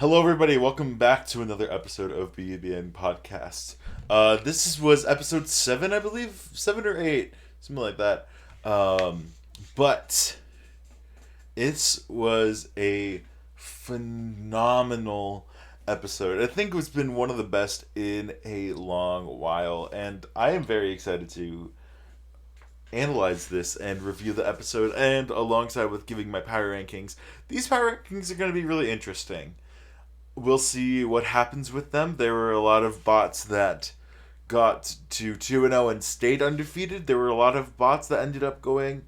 Hello, everybody. Welcome back to another episode of BBBN podcast. This was episode 7, I believe, 7 or 8, something like that. But it was a phenomenal episode. I think it's been one of the best in a long while, and I am very excited to analyze this and review the episode. And alongside with giving my power rankings, these power rankings are going to be really interesting. We'll see what happens with them. There were a lot of bots that got to 2 and 0 and stayed undefeated. There were a lot of bots that ended up going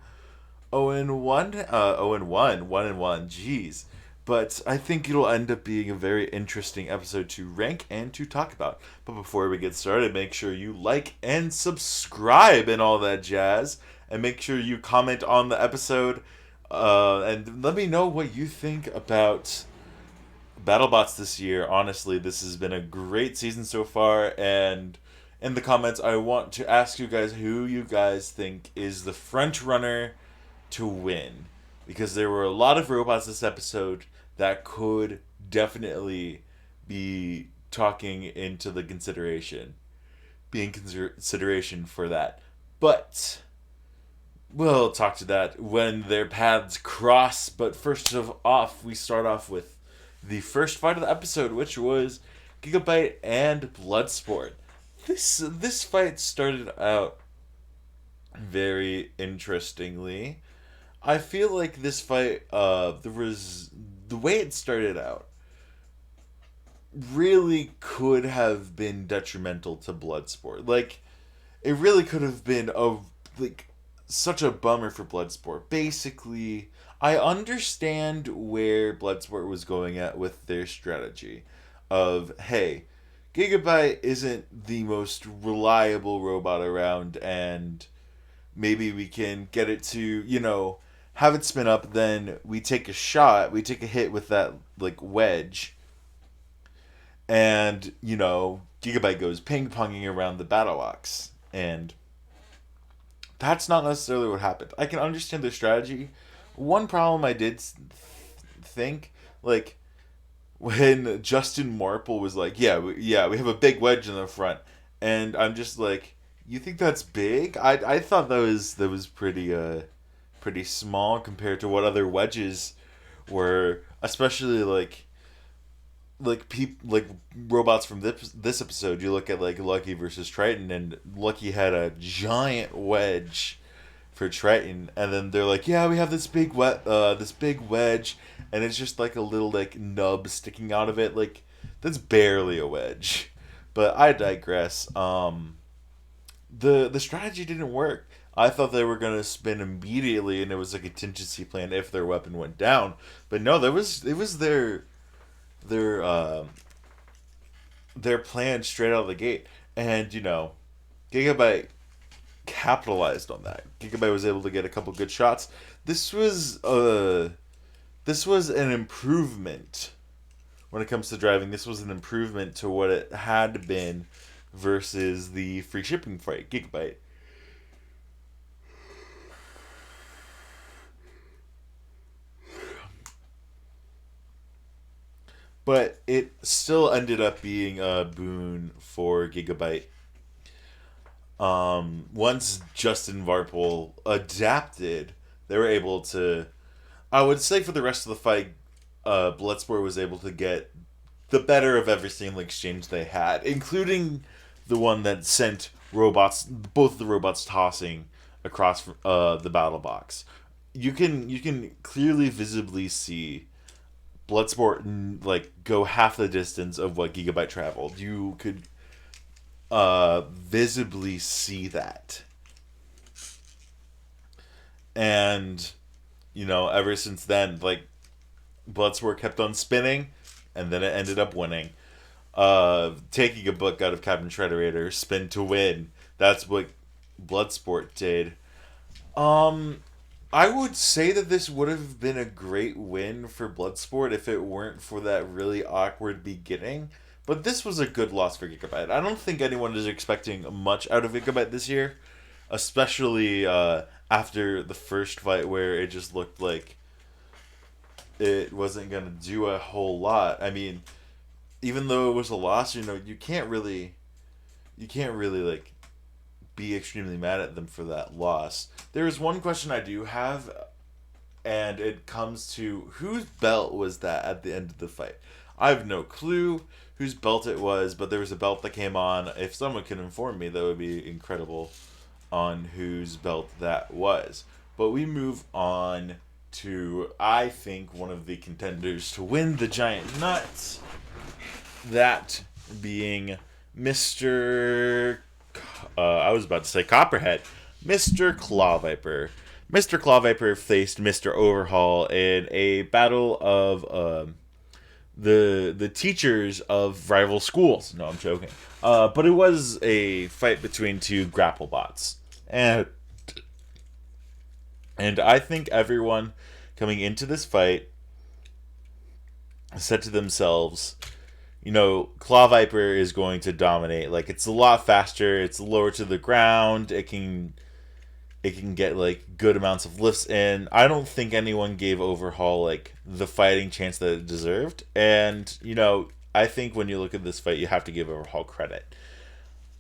0 and 1, 0 and 1, 1 and 1. Jeez. But I think it'll end up being a very interesting episode to rank and to talk about. But before we get started, make sure you like and subscribe and all that jazz. And make sure you comment on the episode. And let me know what you think about BattleBots this year. Honestly, this has been a great season so far, and in the comments I want to ask you guys who you guys think is the front runner to win, because there were a lot of robots this episode that could definitely be talking into the consideration for that. But we'll talk to that when their paths cross. But first of off, we start off with the first fight of the episode, which was Gigabyte and Bloodsport. This fight started out very interestingly. I feel like this fight, there was the way it started out really could have been detrimental to Bloodsport. Like, it really could have been like such a bummer for Bloodsport. Basically, I understand where Bloodsport was going at with their strategy of, hey, Gigabyte isn't the most reliable robot around, and maybe we can get it to, have it spin up, then we take a shot, we take a hit with that, like, wedge, and, Gigabyte goes ping-ponging around the battle box, and that's not necessarily what happened. I can understand their strategy. One problem I did think, like, when Justin Marple was like, we have a big wedge in the front, and I'm just like, you think that's big? I thought that was pretty small compared to what other wedges were, especially like robots from this episode. You look at like Lucky versus Triton, and Lucky had a giant wedge for Triton, and then they're like, yeah, we have this big wedge, and it's just like a little like nub sticking out of it. Like, that's barely a wedge. But I digress. The strategy didn't work. I thought they were gonna spin immediately, and it was a contingency plan if their weapon went down. But no, it was their their plan straight out of the gate, and Gigabyte capitalized on that. Gigabyte was able to get a couple good shots. This was an improvement when it comes to driving. This was an improvement to what it had been versus the free shipping fight. Gigabyte. But it still ended up being a boon for Gigabyte. Once Justin Varpole adapted, they were able to. I would say for the rest of the fight, Bloodsport was able to get the better of every single exchange they had, including the one that sent both of the robots tossing across the battle box. You can clearly visibly see Bloodsport like go half the distance of what Gigabyte traveled. You could visibly see that, and ever since then, like, Bloodsport kept on spinning, and then it ended up winning. Taking a book out of Captain Shredderator, spin to win. That's what Bloodsport did. I would say that this would have been a great win for Bloodsport if it weren't for that really awkward beginning. But this was a good loss for Gigabyte. I don't think anyone is expecting much out of Gigabyte this year, especially after the first fight where it just looked like it wasn't going to do a whole lot. I mean, even though it was a loss, you can't really like be extremely mad at them for that loss. There is one question I do have, and it comes to whose belt was that at the end of the fight? I have no clue whose belt it was, but there was a belt that came on. If someone can inform me, that would be incredible on whose belt that was. But we move on to, I think, one of the contenders to win the Giant Nuts. That being Mr. I was about to say Copperhead. Mr. Claw Viper. Mr. Claw Viper faced Mr. Overhaul in a battle of the teachers of rival schools. No, I'm joking. But it was a fight between two grapple bots. And I think everyone coming into this fight said to themselves, Claw Viper is going to dominate. Like, it's a lot faster, it's lower to the ground, it can get like good amounts of lifts in. I don't think anyone gave Overhaul like the fighting chance that it deserved. And, I think when you look at this fight, you have to give Overhaul credit.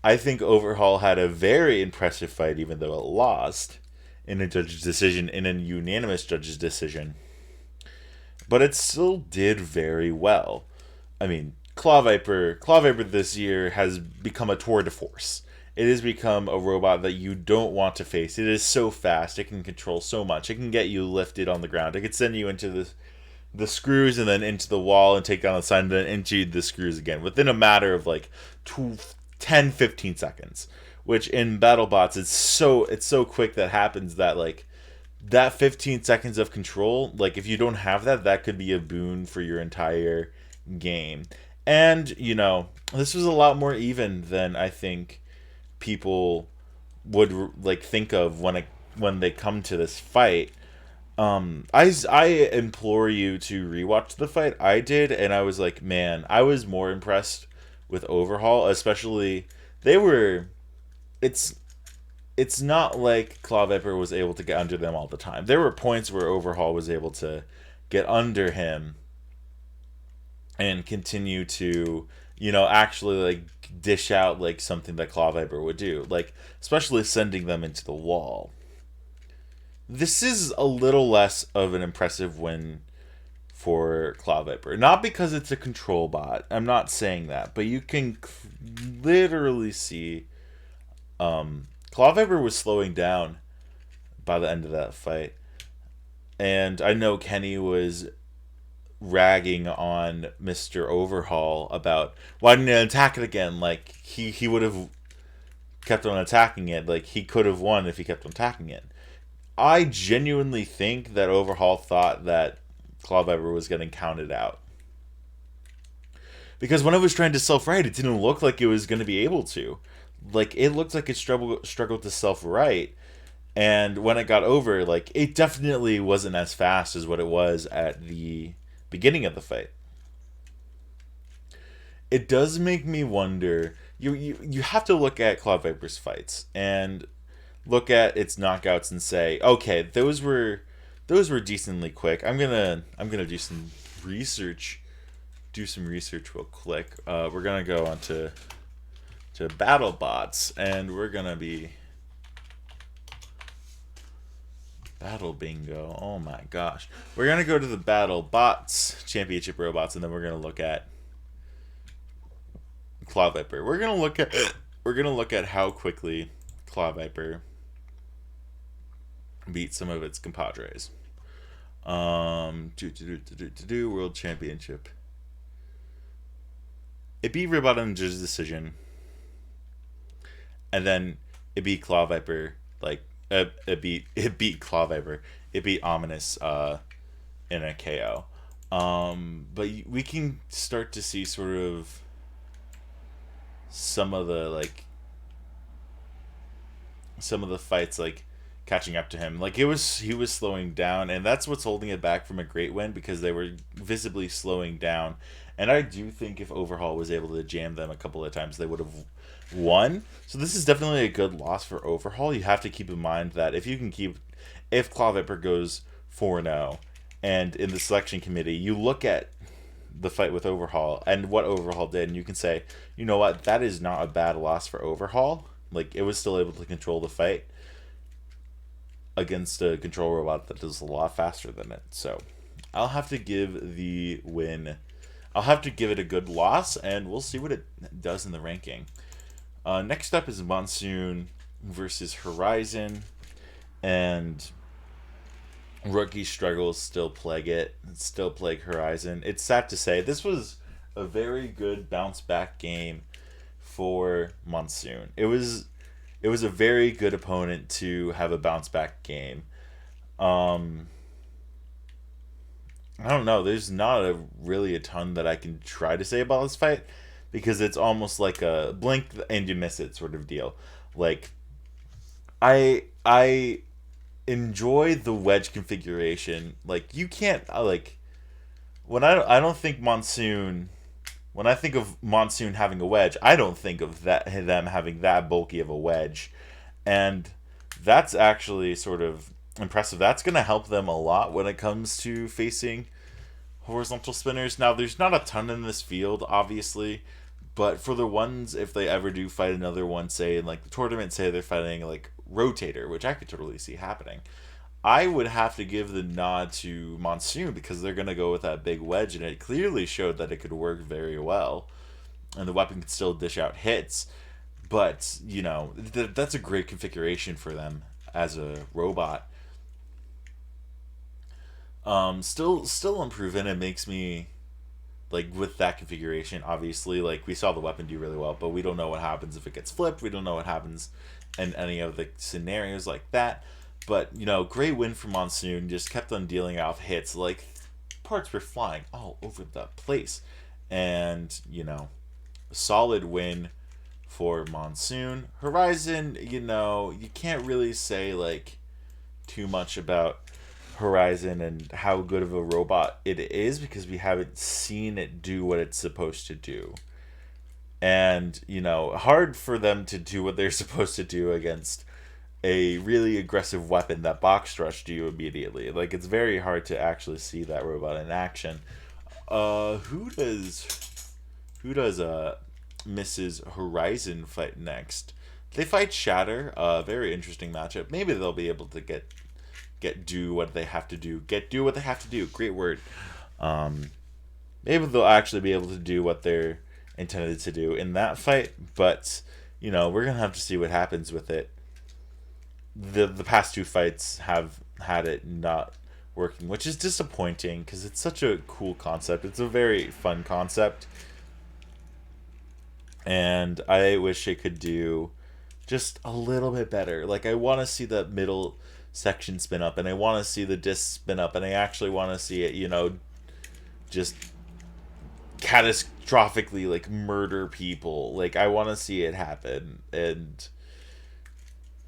I think Overhaul had a very impressive fight, even though it lost in a judge's decision, in a unanimous judge's decision. But it still did very well. I mean, Claw Viper this year has become a tour de force. It has become a robot that you don't want to face. It is so fast. It can control so much. It can get you lifted on the ground. It can send you into the screws and then into the wall and take down the sign and then into the screws again within a matter of like 10-15 seconds. Which in BattleBots, it's so quick that happens that like that 15 seconds of control, like if you don't have that, that could be a boon for your entire game. And, this was a lot more even than I think people would like think of when they come to this fight. I implore you to rewatch the fight. I did, and I was like, man, I was more impressed with Overhaul, especially it's not like Claw Viper was able to get under them all the time. There were points where Overhaul was able to get under him and continue to, actually like dish out like something that Claw Viper would do, like especially sending them into the wall. This is a little less of an impressive win for Claw Viper, not because it's a control bot. I'm not saying that, but you can literally see Claw Viper was slowing down by the end of that fight, and I know Kenny was ragging on Mr. Overhaul about why didn't he attack it again? Like he would have kept on attacking it. Like he could have won if he kept on attacking it. I genuinely think that Overhaul thought that Claw Viper was getting counted out. Because when it was trying to self-right, it didn't look like it was going to be able to. Like, it looked like it struggled to self-right. And when it got over, like, it definitely wasn't as fast as what it was at the beginning of the fight. It does make me wonder. You have to look at Claw Viper's fights and look at its knockouts and say, okay, those were decently quick. I'm gonna do some research. Do some research real quick. We're gonna go on to BattleBots, and we're gonna be Battle Bingo. Oh my gosh, we're gonna go to the BattleBots Championship Robots, and then we're gonna look at Claw Viper. We're gonna look at how quickly Claw Viper beat some of its compadres. World Championship. It beat Robot in judge's decision, and then it beat Claw Viper. Like it beat Claw Viper. It beat Ominous in a KO. But we can start to see sort of some of the fights like catching up to him. Like he was slowing down, and that's what's holding it back from a great win, because they were visibly slowing down. And I do think if Overhaul was able to jam them a couple of times, they would have won. So this is definitely a good loss for Overhaul. You have to keep in mind that if Claw Viper goes 4-0 and in the selection committee, you look at the fight with Overhaul and what Overhaul did, and you can say, you know what, that is not a bad loss for Overhaul. Like, it was still able to control the fight against a control robot that is a lot faster than it. So I'll have to give the win. I'll have to give it a good loss, and we'll see what it does in the ranking. Next up is Monsoon versus Horizon, and rookie struggles still plague it. Still plague Horizon. It's sad to say this was a very good bounce back game for Monsoon. It was a very good opponent to have a bounce back game. Um, I don't know. There's not really a ton that I can try to say about this fight because it's almost like a blink and you miss it sort of deal. Like I enjoy the wedge configuration. Like you can't like when I don't think Monsoon. When I think of Monsoon having a wedge, I don't think of them having that bulky of a wedge, and that's actually sort of impressive. That's going to help them a lot when it comes to facing horizontal spinners. Now, there's not a ton in this field, obviously, but for the ones, if they ever do fight another one, say in like the tournament, say they're fighting like Rotator, which I could totally see happening. I would have to give the nod to Monsoon because they're going to go with that big wedge, and it clearly showed that it could work very well, and the weapon could still dish out hits. But you know that's a great configuration for them as a robot. Still improving. It makes me like with that configuration. Obviously, like we saw the weapon do really well, but we don't know what happens if it gets flipped. We don't know what happens in any of the scenarios like that. But, you know, great win for Monsoon. Just kept on dealing out hits. Like, parts were flying all over the place. And, you know, a solid win for Monsoon. Horizon, you know, you can't really say, like, too much about Horizon and how good of a robot it is because we haven't seen it do what it's supposed to do. And, you know, hard for them to do what they're supposed to do against a really aggressive weapon that box rushed you immediately. Like it's very hard to actually see that robot in action. Who does Mrs. Horizon fight next? They fight Shatter. Very interesting matchup. Maybe they'll be able to get do what they have to do. Do what they have to do. Great word. Maybe they'll actually be able to do what they're intended to do in that fight. But you know we're gonna have to see what happens with it. The past two fights have had it not working, which is disappointing because it's such a cool concept. It's a very fun concept, and I wish it could do just a little bit better. Like I want to see the middle section spin up, and I want to see the disc spin up, and I actually want to see it, you know, just catastrophically like murder people. Like I want to see it happen, and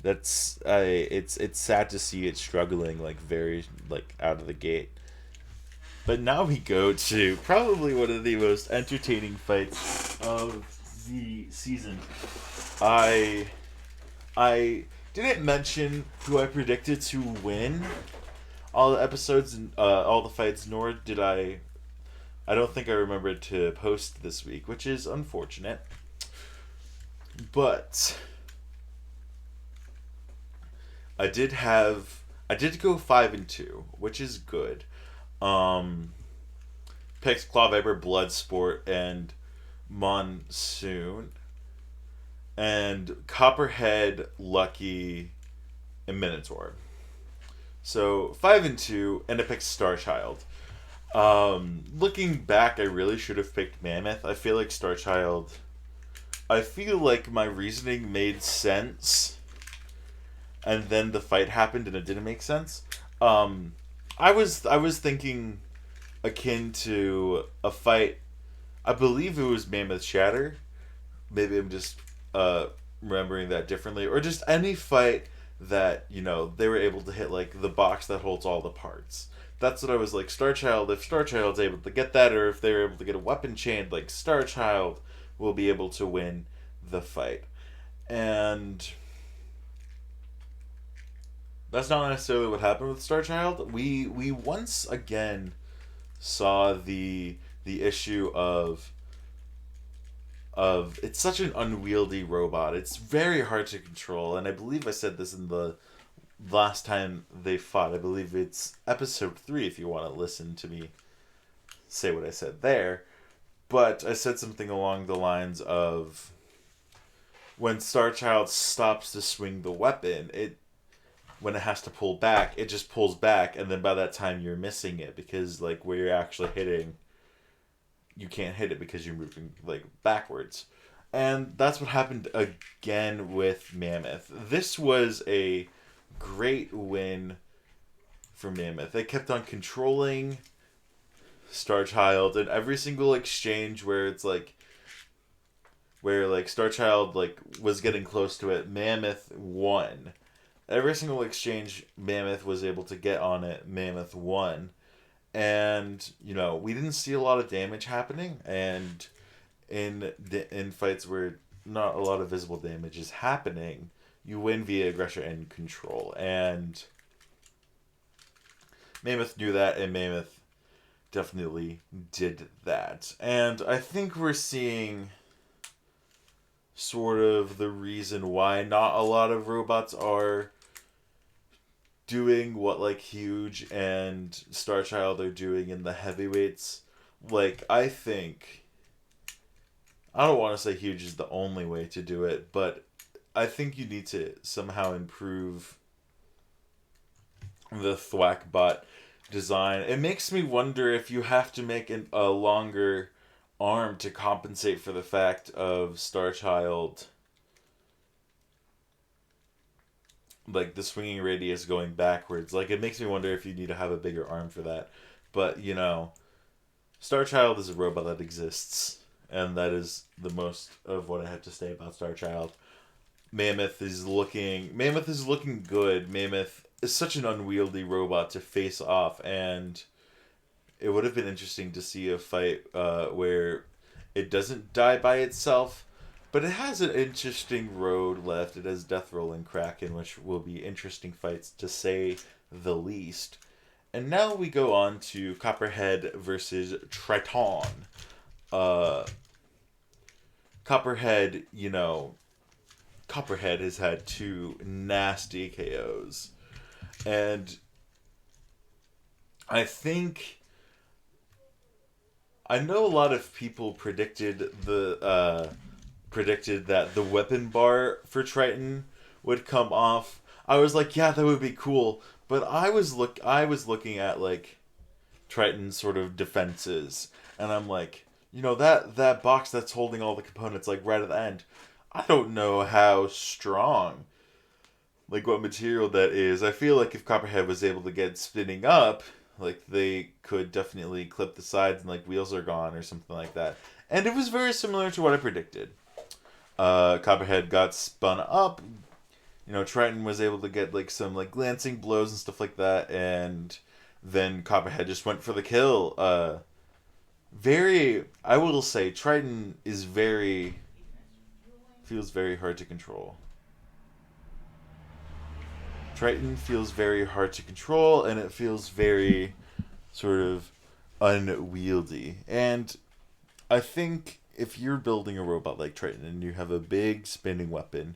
it's sad to see it struggling like very like out of the gate. But now we go to probably one of the most entertaining fights of the season. I didn't mention who I predicted to win all the episodes and all the fights, nor did I. I don't think I remembered to post this week, which is unfortunate. But I did go 5-2, which is good. Picked Claw Viper, Bloodsport, and Monsoon, and Copperhead, Lucky, and Minotaur. So 5-2, and I picked Starchild. Looking back, I really should have picked Mammoth. I feel like Starchild. I feel like my reasoning made sense, and then the fight happened and it didn't make sense. I was thinking akin to a fight. I believe it was Mammoth Shatter. Maybe I'm just remembering that differently, or just any fight that you know they were able to hit like the box that holds all the parts. That's what I was like. Starchild. If Starchild's able to get that, or if they're able to get a weapon chain, like Starchild will be able to win the fight. And that's not necessarily what happened with Star Child. We once again saw the issue of it's such an unwieldy robot. It's very hard to control, and I believe I said this in the last time they fought. I believe it's episode 3 if you want to listen to me say what I said there. But I said something along the lines of when Starchild stops to swing the weapon, it when it has to pull back, it just pulls back, and then by that time you're missing it because like where you're actually hitting, you can't hit it because you're moving like backwards. And that's what happened again with Mammoth. This was a great win for Mammoth. They kept on controlling Starchild in every single exchange where it's like where like Starchild like was getting close to it, Mammoth won. Every single exchange Mammoth was able to get on it, Mammoth won. And we didn't see a lot of damage happening, and in fights where not a lot of visible damage is happening, you win via aggression and control. And Mammoth knew that, and Mammoth definitely did that. And I think we're seeing sort of the reason why not a lot of robots are doing what like Huge and Starchild are doing in the heavyweights. Like, I don't want to say Huge is the only way to do it, but I think you need to somehow improve the Thwack bot design. It makes me wonder if you have to make a longer arm to compensate for the fact of Starchild, like the swinging radius going backwards. Like, it makes me wonder if you need to have a bigger arm for that. But Starchild is a robot that exists, and that is the most of what I have to say about Starchild. Mammoth is looking good. Mammoth is such an unwieldy robot to face off, and it would have been interesting to see a fight where it doesn't die by itself, but it has an interesting road left. It has Death Roll and Kraken, which will be interesting fights to say the least. And now we go on to Copperhead versus Triton. Copperhead, Copperhead has had 2 nasty KOs. And I know a lot of people predicted that the weapon bar for Triton would come off. I was like, yeah, that would be cool. But I was looking at like Triton's sort of defenses, and I'm like, that box that's holding all the components like right at the end, I don't know how strong, like what material that is. I feel like if Copperhead was able to get spinning up, like they could definitely clip the sides and like wheels are gone or something like that. And it was very similar to what I predicted. Copperhead got spun up. Triton was able to get like some like glancing blows and stuff like that, and then Copperhead just went for the kill. I will say Triton feels very hard to control. Triton feels very hard to control, and it feels very sort of unwieldy. And I think if you're building a robot like Triton and you have a big spinning weapon,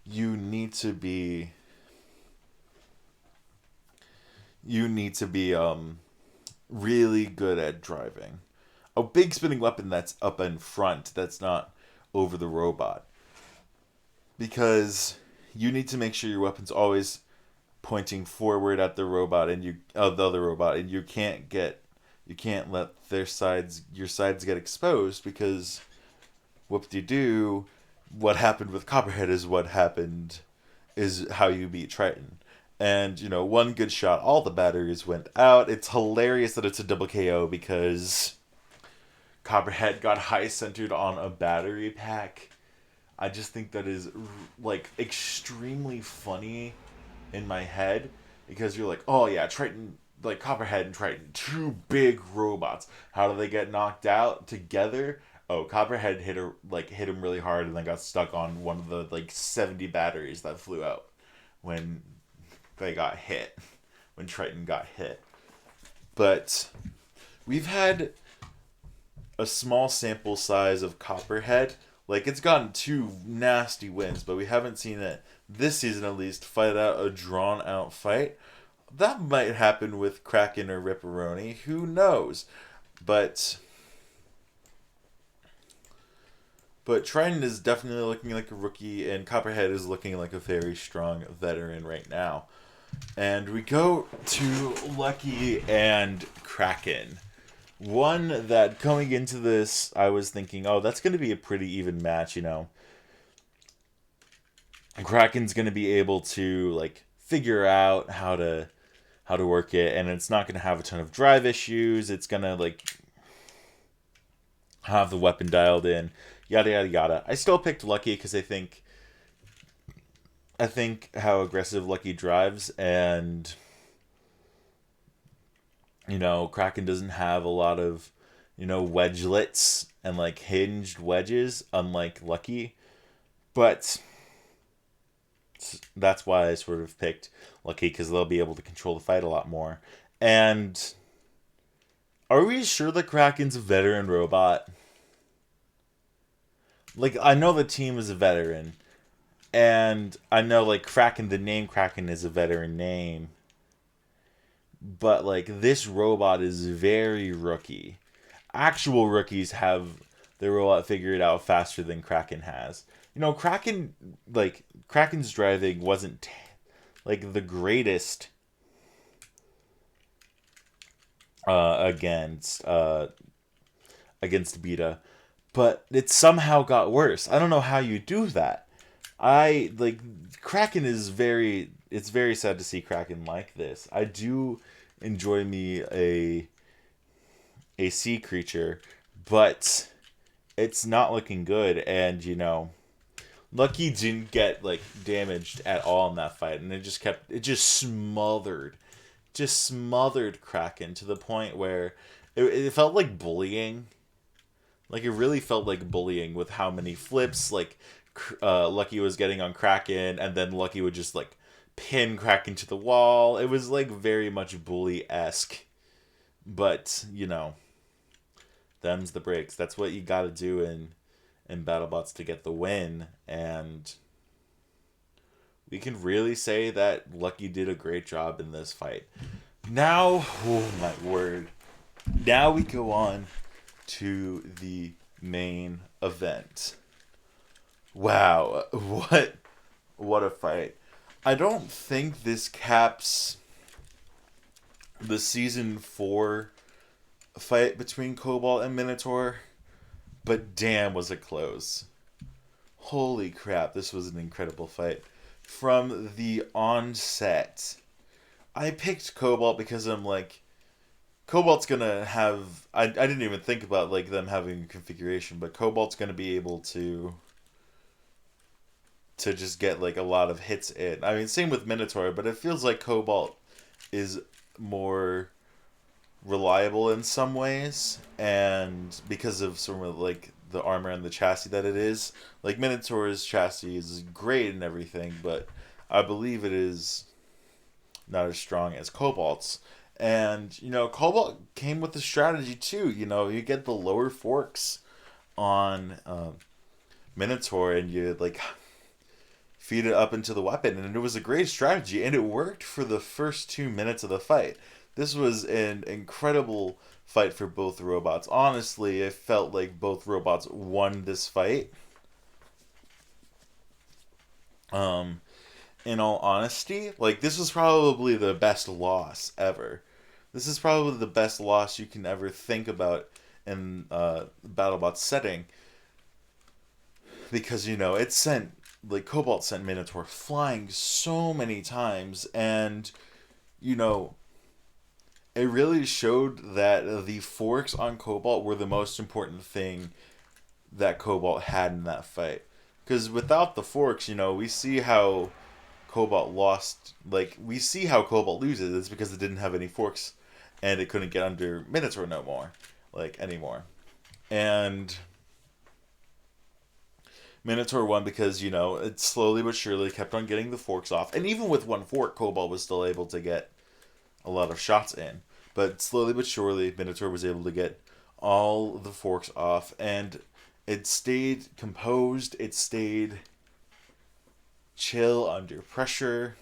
you need to be really good at driving. A big spinning weapon that's up in front, that's not over the robot. Because you need to make sure your weapon's always pointing forward at the robot and the other robot, and you can't let your sides get exposed, because whoop-de-doo, what happened with Copperhead is how you beat Triton. And, one good shot, all the batteries went out. It's hilarious that it's a double KO because Copperhead got high centered on a battery pack. I just think that is like extremely funny in my head, because you're like, oh yeah, Triton, like Copperhead and Triton, 2 big robots. How do they get knocked out together? Oh, Copperhead hit him really hard and then got stuck on one of the like 70 batteries that flew out when they got hit, when Triton got hit. But we've had a small sample size of Copperhead. Like, it's gotten 2 nasty wins, but we haven't seen it, this season at least, fight out a drawn-out fight. That might happen with Kraken or Ripperoni. Who knows? But Triton is definitely looking like a rookie, and Copperhead is looking like a very strong veteran right now. And we go to Lucky and Kraken. One that going into this, I was thinking, oh, that's going to be a pretty even match, you know. Kraken's going to be able to like figure out how to work it, and it's not going to have a ton of drive issues. It's going to like have the weapon dialed in, yada yada yada. I still picked Lucky because I think how aggressive Lucky drives, and you know, Kraken doesn't have a lot of, you know, wedgelets and like hinged wedges, unlike Lucky. But that's why I sort of picked Lucky, because they'll be able to control the fight a lot more. And are we sure the Kraken's a veteran robot? Like, I know the team is a veteran, and I know like Kraken, the name Kraken is a veteran name. But like, this robot is very rookie. Actual rookies have their robot figured out faster than Kraken has. You know, Kraken's driving wasn't like the greatest against Beta, but it somehow got worse. I don't know how you do that. Kraken is very. It's very sad to see Kraken like this. I do enjoy me a sea creature, but it's not looking good. And you know, Lucky didn't get like damaged at all in that fight, and it just smothered Kraken to the point where it felt like bullying. Like, it really felt like bullying with how many flips like Lucky was getting on Kraken, and then Lucky would just like pin Kraken to the wall. It was like very much bully-esque. But, you know, them's the breaks. That's what you gotta do in BattleBots to get the win. And we can really say that Lucky did a great job in this fight. Now, oh my word. Now we go on to the main event. Wow, what a fight. I don't think this caps the season 4 fight between Cobalt and Minotaur, but damn was it close. Holy crap, this was an incredible fight. From the onset, I picked Cobalt because I'm like, Cobalt's gonna have... I didn't even think about like them having a configuration, but Cobalt's gonna be able to just get like a lot of hits in. I mean, same with Minotaur, but it feels like Cobalt is more reliable in some ways, and because of some of like the armor and the chassis that it is. Like, Minotaur's chassis is great and everything, but I believe it is not as strong as Cobalt's. And, you know, Cobalt came with a strategy too. You know, you get the lower forks on Minotaur, and you like feed it up into the weapon, and it was a great strategy, and it worked for the first 2 minutes of the fight. This was an incredible fight for both robots. Honestly, it felt like both robots won this fight. In all honesty, like, this was probably the best loss ever. This is probably the best loss you can ever think about in BattleBot setting, because, you know, it sent, like, Cobalt sent Minotaur flying so many times, and, you know, it really showed that the forks on Cobalt were the most important thing that Cobalt had in that fight. Because without the forks, you know, we see how Cobalt lost. Like, we see how Cobalt loses. It's because it didn't have any forks, and it couldn't get under Minotaur anymore. And Minotaur won because, it slowly but surely kept on getting the forks off. And even with one fork, Cobalt was still able to get a lot of shots in. But slowly but surely, Minotaur was able to get all the forks off. And it stayed composed. It stayed chill under pressure.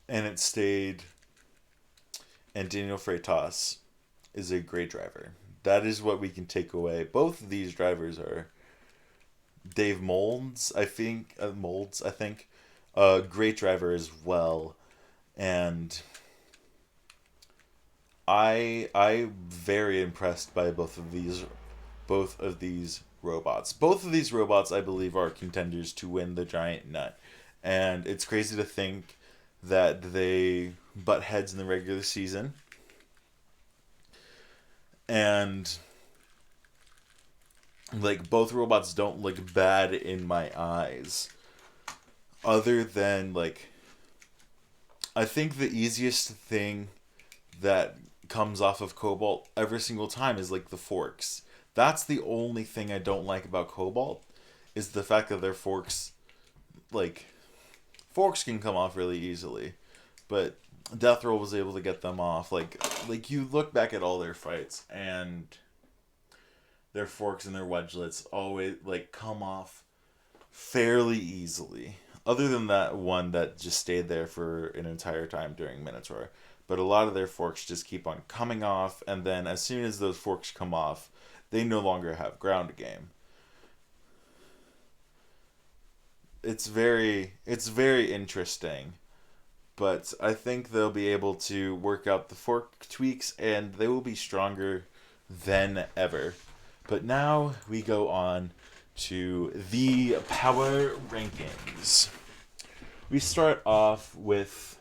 And it stayed... And Daniel Freitas is a great driver. That is what we can take away. Both of these drivers are Dave Molds, I think. A great driver as well. And I'm very impressed by both of these robots. Both of these robots, I believe, are contenders to win the Giant Nut. And it's crazy to think that they butt heads in the regular season. And both robots don't look bad in my eyes. Other than I think the easiest thing that comes off of Cobalt every single time is the forks. That's the only thing I don't like about Cobalt, is the fact that their forks forks can come off really easily, but Death Roll was able to get them off. You look back at all their fights, and their forks and their wedgelets always come off fairly easily. Other than that one that just stayed there for an entire time during Minotaur. But a lot of their forks just keep on coming off, and then as soon as those forks come off, they no longer have ground game. It's very interesting, but I think they'll be able to work out the fork tweaks, and they will be stronger than ever. But now we go on to the power rankings. We start off with...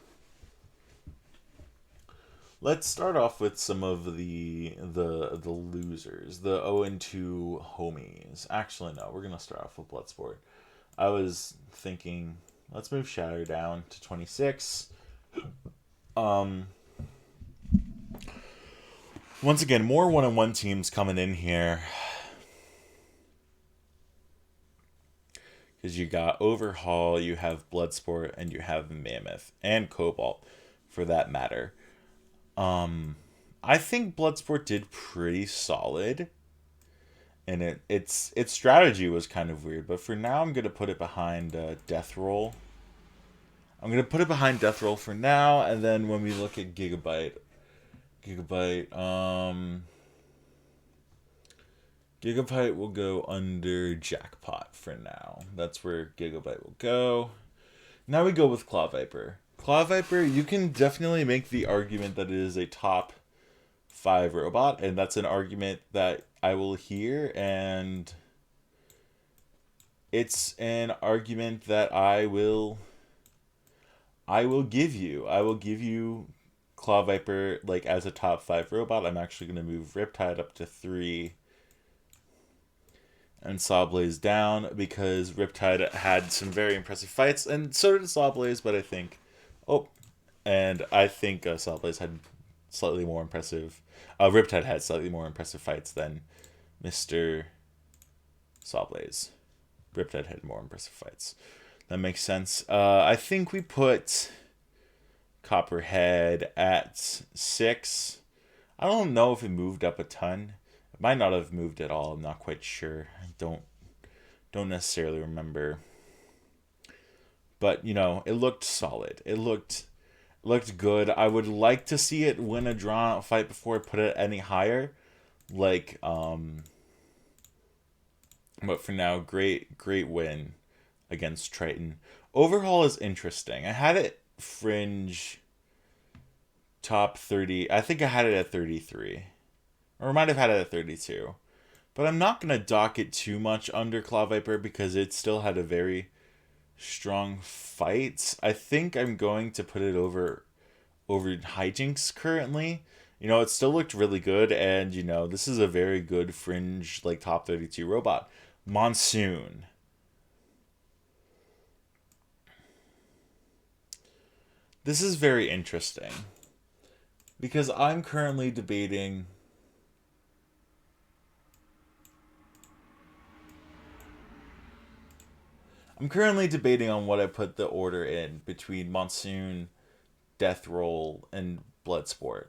Let's start off with some of the losers, the 0-2 homies. Actually, no, we're gonna start off with Bloodsport. I was thinking, let's move Shatter down to 26. Once again, more one-on-one teams coming in here. Because you got Overhaul, you have Bloodsport, and you have Mammoth, and Cobalt, for that matter. I think Bloodsport did pretty solid. And its strategy was kind of weird, but for now I'm going to put it behind Death Roll. I'm going to put it behind Death Roll for now, and then when we look at Gigabyte, Gigabyte will go under Jackpot for now. That's where Gigabyte will go. Now we go with Claw Viper. Claw Viper, you can definitely make the argument that it is a top 5 robot, and that's an argument that I will hear, and it's an argument that I will give you. I will give you Claw Viper as a top 5 robot. I'm actually going to move Riptide up to 3 and Sawblaze down, because Riptide had some very impressive fights, and so did Sawblaze, but I think Sawblaze had slightly more impressive... Riptide had slightly more impressive fights than Mr. Sawblaze. Riptide had more impressive fights. That makes sense. I think we put Copperhead at 6. I don't know if it moved up a ton. It might not have moved at all. I'm not quite sure. I don't necessarily remember. But, it looked solid. It looked good. I would like to see it win a drawn-out fight before I put it any higher. But for now, great win against Triton. Overhaul is interesting. I had it fringe top 30. I think I had it at 33. Or I might have had it at 32. But I'm not going to dock it too much under Claw Viper, because it still had a very strong fight. I think I'm going to put it over Hijinks currently. It still looked really good, and this is a very good fringe top 32 robot. Monsoon. This is very interesting, because I'm currently debating I'm currently debating on what I put the order in between Monsoon, Death Roll, and Bloodsport.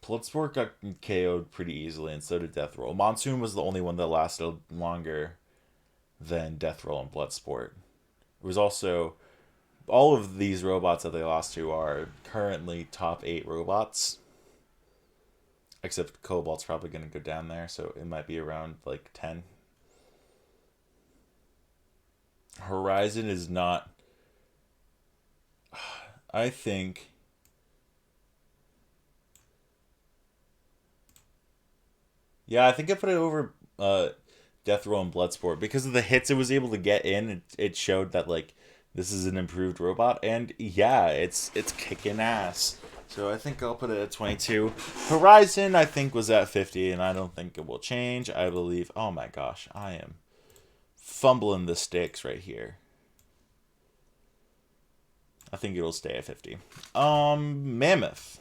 Bloodsport got KO'd pretty easily, and so did Death Roll. Monsoon was the only one that lasted longer than Death Roll and Bloodsport. It was also all of these robots that they lost to are currently top 8 robots. Except Cobalt's probably going to go down there, so it might be around like 10. Horizon is not. I think. Yeah, I think I put it over Death Row and Bloodsport because of the hits it was able to get in. It showed that like this is an improved robot, and yeah, it's kicking ass. So I think I'll put it at 22. Horizon I think was at 50, and I don't think it will change. I believe. Oh my gosh, I am fumbling the sticks right here. I think it'll stay at 50. Mammoth.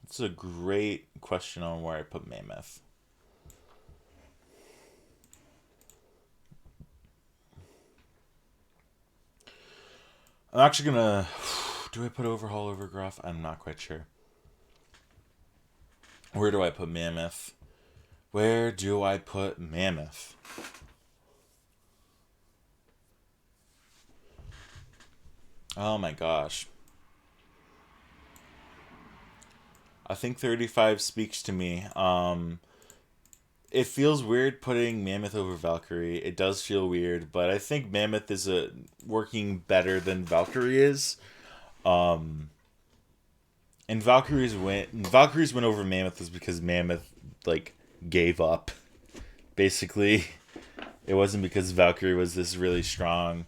It's a great question on where I put Mammoth. I'm actually gonna. Do I put Overhaul over Gruff? I'm not quite sure. Where do I put Mammoth? Where do I put Mammoth? Oh my gosh. I think 35 speaks to me. It feels weird putting Mammoth over Valkyrie. It does feel weird, but I think Mammoth is working better than Valkyrie is. And Valkyrie's win over Mammoth is because Mammoth like gave up. Basically, it wasn't because Valkyrie was this really strong,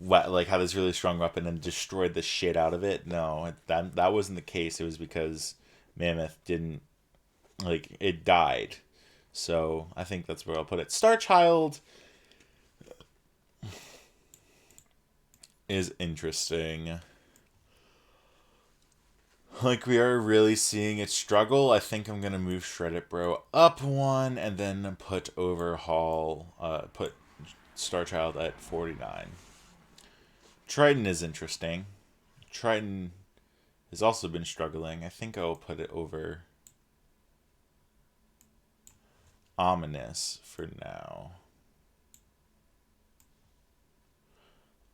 like had this really strong weapon and destroyed the shit out of it. No, that wasn't the case. It was because Mammoth didn't, like, it died. So I think that's where I'll put it. Starchild is interesting. Like, we are really seeing it struggle. I think I'm going to move Shred It Bro up one and then put put Starchild at 49. Triton is interesting. Triton has also been struggling. I think I'll put it over Ominous for now.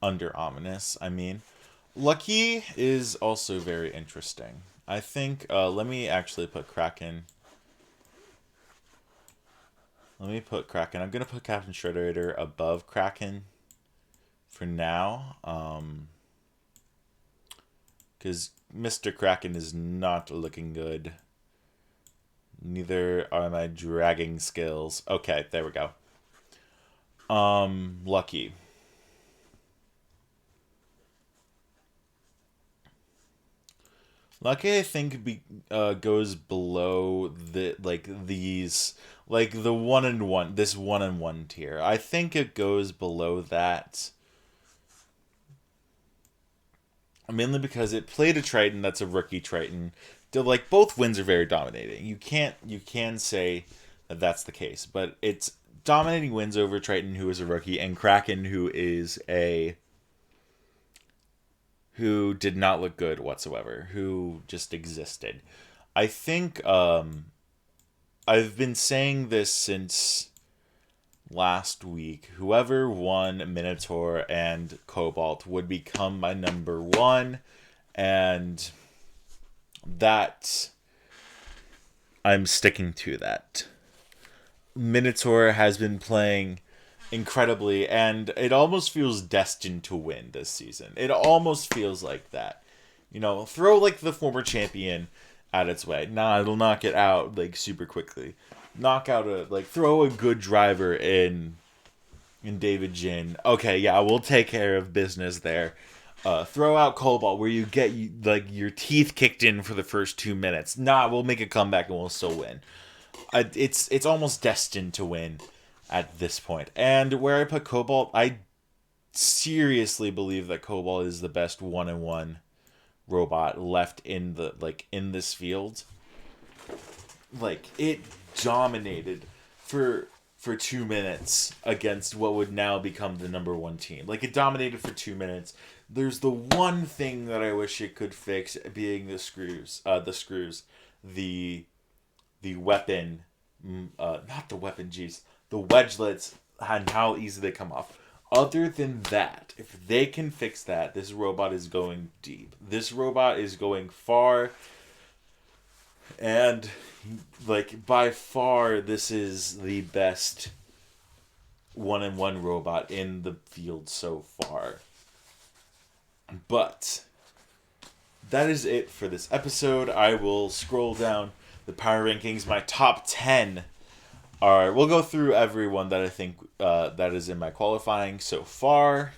Under Ominous, I mean. Lucky is also very interesting. I think, let me actually put Kraken. Let me put Kraken. I'm going to put Captain Shredder above Kraken for now. Because Mr. Kraken is not looking good. Neither are my dragging skills. Okay, there we go. Lucky. Lucky, I think, goes below these, like the 1-in-1, this 1-in-1 tier. I think it goes below that. Mainly because it played a Triton that's a rookie Triton. Like, both wins are very dominating. You can say that that's the case, but it's dominating wins over Triton, who is a rookie, and Kraken, who did not look good whatsoever, who just existed. I think I've been saying this since last week. Whoever won Minotaur and Cobalt would become my number one, and that I'm sticking to that. Minotaur has been playing incredibly, and it almost feels destined to win this season. It almost feels like that. Throw like the former champion at its way. Nah, it'll knock it out like super quickly. Throw a good driver in David Jin. Okay, yeah, we'll take care of business there. Throw out Cobalt where you get your teeth kicked in for the first 2 minutes. Nah, we'll make a comeback and we'll still win. It's almost destined to win at this point. And where I put Cobalt, I seriously believe that Cobalt is the best 1-in-1 robot left in the in this field. Like, it dominated for 2 minutes against what would now become the number one team. Like, it dominated for 2 minutes. There's the one thing that I wish it could fix, being the screws. The weapon, not the weapon, jeez, the wedgelets and how easy they come off. Other than that, if they can fix that, this robot is going deep. This robot is going far, and like, by far, this is the best one-on-one robot in the field so far. But that is it for this episode. I will scroll down the power rankings. My top 10 are... We'll go through everyone that I think that is in my qualifying so far.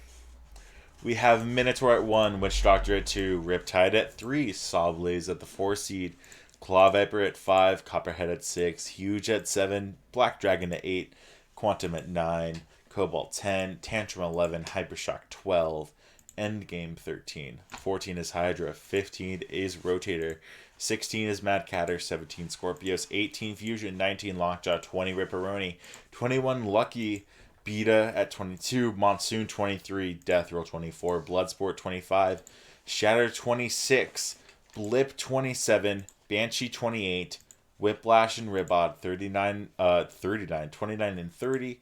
We have Minotaur at 1, Witch Doctor at 2, Riptide at 3, Sawblaze at the 4 seed, Claw Viper at 5, Copperhead at 6, Huge at 7, Black Dragon at 8, Quantum at 9, Cobalt 10, Tantrum 11, Hypershock 12, Endgame 13. 14 is Hydra, 15 is Rotator, 16 is Mad Catter, 17 Scorpios, 18 Fusion, 19 Lockjaw, 20 Ripperoni, 21 Lucky, Beta at 22, Monsoon 23, Death Roll 24, Bloodsport 25, Shatter 26, Blip 27, Banshee 28, Whiplash and Ribot 29, 29, and 30,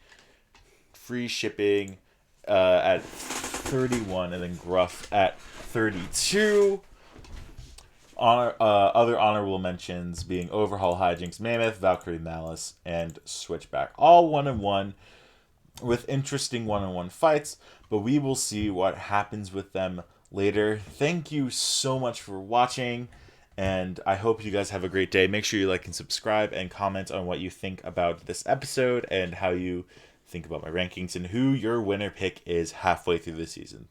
free shipping at 31, and then Gruff at 32. Other honorable mentions being Overhaul, Hijinks, Mammoth, Valkyrie, Malice, and Switchback. All 1-1 with interesting 1-on-1 fights, but we will see what happens with them later. Thank you so much for watching, and I hope you guys have a great day. Make sure you like and subscribe and comment on what you think about this episode and how you think about my rankings and who your winner pick is halfway through the season.